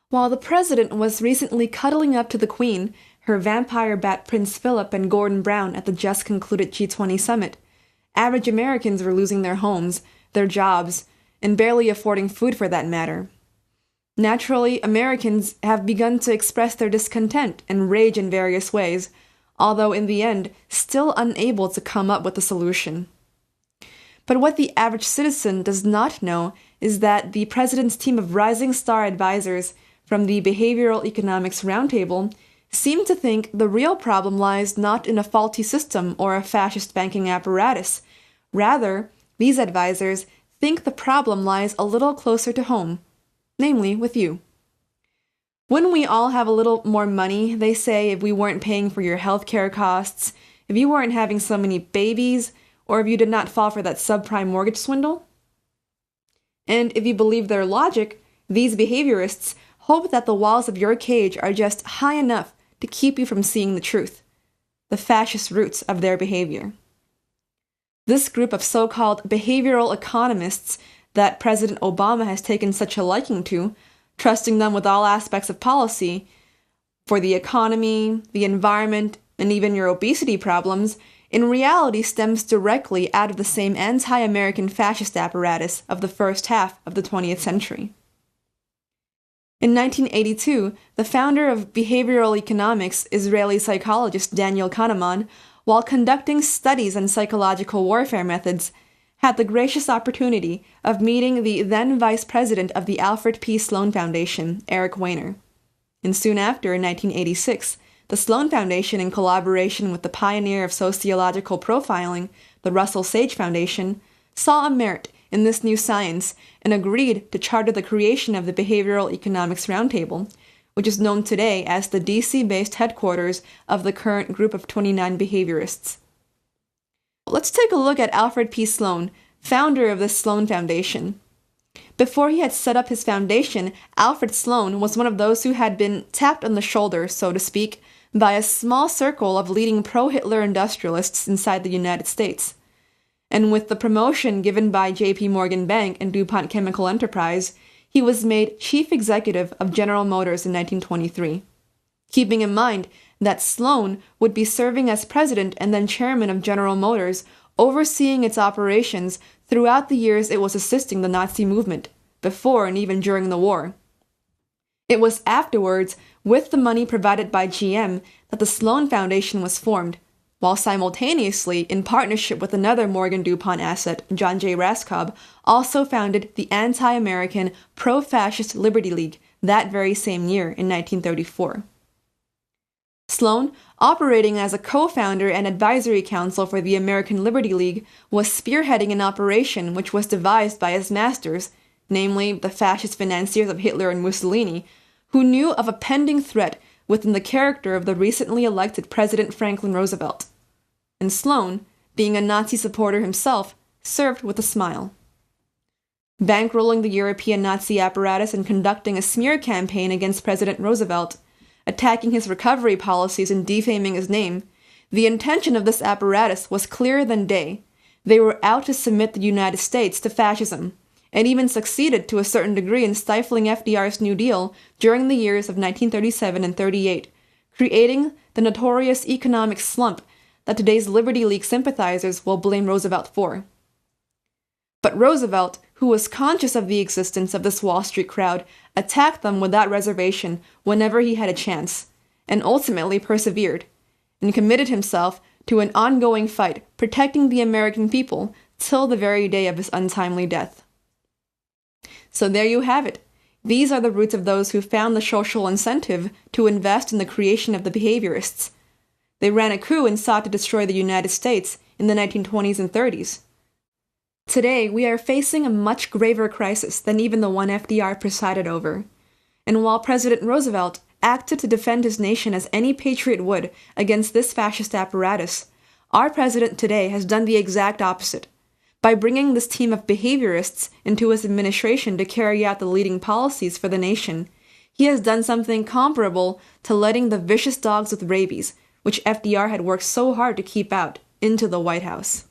While the president was recently cuddling up to the Queen, her vampire bat Prince Philip and Gordon Brown at the just concluded G20 summit, average Americans were losing their homes, their jobs, and barely affording food for that matter. Naturally, Americans have begun to express their discontent and rage in various ways, although in the end, still unable to come up with a solution. But what the average citizen does not know is that the president's team of rising star advisors from the Behavioral Economics Roundtable seem to think the real problem lies not in a faulty system or a fascist banking apparatus. Rather, these advisors think the problem lies a little closer to home, namely with you. Wouldn't we all have a little more money, they say, if we weren't paying for your healthcare costs, if you weren't having so many babies, or if you did not fall for that subprime mortgage swindle? And if you believe their logic, these behaviorists hope that the walls of your cage are just high enough to keep you from seeing the truth, the fascist roots of their behavior. This group of so-called behavioral economists that President Obama has taken such a liking to, trusting them with all aspects of policy, for the economy, the environment, and even your obesity problems, in reality stems directly out of the same anti-American fascist apparatus of the first half of the 20th century. In 1982, the founder of behavioral economics, Israeli psychologist Daniel Kahneman, while conducting studies on psychological warfare methods, had the gracious opportunity of meeting the then vice president of the Alfred P Sloan Foundation, Eric Weiner. And soon after, in 1986, the Sloan Foundation, in collaboration with the pioneer of sociological profiling, the Russell Sage Foundation, saw a merit in this new science and agreed to charter the creation of the Behavioral Economics Roundtable, which is known today as the DC-based headquarters of the current group of 29 behaviorists. Let's take a look at Alfred P. Sloan, founder of the Sloan Foundation. Before he had set up his foundation, Alfred Sloan was one of those who had been tapped on the shoulder, so to speak, by a small circle of leading pro-Hitler industrialists inside the United States. And with the promotion given by J.P. Morgan Bank and DuPont Chemical Enterprise, he was made chief executive of General Motors in 1923. Keeping in mind that Sloan would be serving as president and then chairman of General Motors, overseeing its operations throughout the years it was assisting the Nazi movement, before and even during the war. It was afterwards, with the money provided by GM, that the Sloan Foundation was formed, while simultaneously, in partnership with another Morgan DuPont asset, John J. Raskob, also founded the anti-American pro-fascist Liberty League that very same year in 1934. Sloan, operating as a co-founder and advisory council for the American Liberty League, was spearheading an operation which was devised by his masters, namely the fascist financiers of Hitler and Mussolini, who knew of a pending threat within the character of the recently elected President Franklin Roosevelt. And Sloan, being a Nazi supporter himself, served with a smile. Bankrolling the European Nazi apparatus and conducting a smear campaign against President Roosevelt, attacking his recovery policies and defaming his name, the intention of this apparatus was clearer than day. They were out to submit the United States to fascism, and even succeeded to a certain degree in stifling FDR's New Deal during the years of 1937 and 38, creating the notorious economic slump that today's Liberty League sympathizers will blame Roosevelt for. But Roosevelt, who was conscious of the existence of this Wall Street crowd, attacked them without reservation whenever he had a chance, and ultimately persevered, and committed himself to an ongoing fight protecting the American people till the very day of his untimely death. So there you have it. These are the roots of those who found the social incentive to invest in the creation of the behaviorists. They ran a coup and sought to destroy the United States in the 1920s and 30s. Today, we are facing a much graver crisis than even the one FDR presided over. And while President Roosevelt acted to defend his nation as any patriot would against this fascist apparatus, our president today has done the exact opposite. By bringing this team of behaviorists into his administration to carry out the leading policies for the nation, he has done something comparable to letting the vicious dogs with rabies, which FDR had worked so hard to keep out, into the White House.